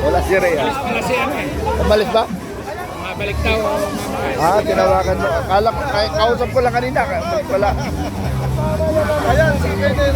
Wala si Rhea. Umalis ba? Balik daw. Tinawagan mo. Akala ko, kausap ko lang kanina. Wala. Ayan, sige din.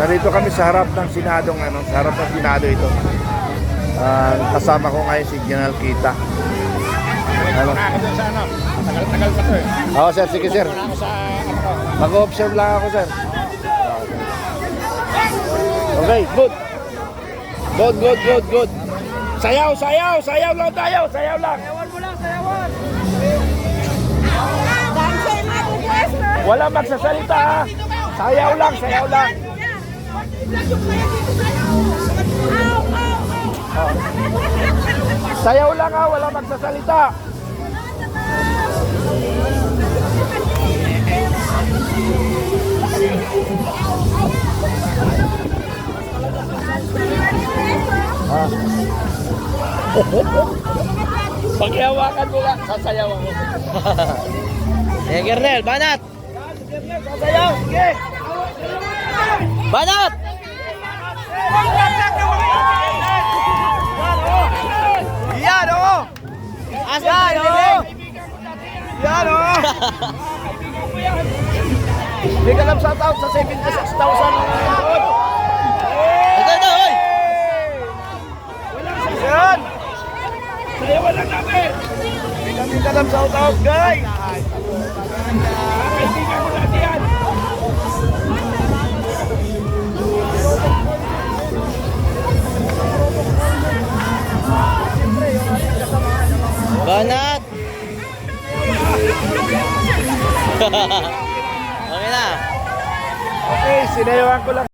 Narito kami sa harap ng Senado, sa harap ng Senado ito. Kasama ko ngayon si General Kita. Tagal-tagal pa to eh. Oo, sir, sige sir. Mag-observe lang ako, sir. Okay, good. Good. Sayaw lang tayo, sayaw lang. Sayawan mo lang, sayawan. Wala magsasalita, ha? Sayaw lang. Sayaw lang, ha? Wala magsasalita. Paghihawakan mo lang, sasayaw ako. Kernel, banat! Sasayaw, sige! Banat! Yan, o! Asan ka nila? Yan, o! Hindi ka lang shout out sa 76,000. Ito, hoy! Yan! Sayawan lang namin! Hindi ka lang shout out, guys! Kaibigan mo natin yan! Banat! Okay na. Okay, sinayawan ko lang.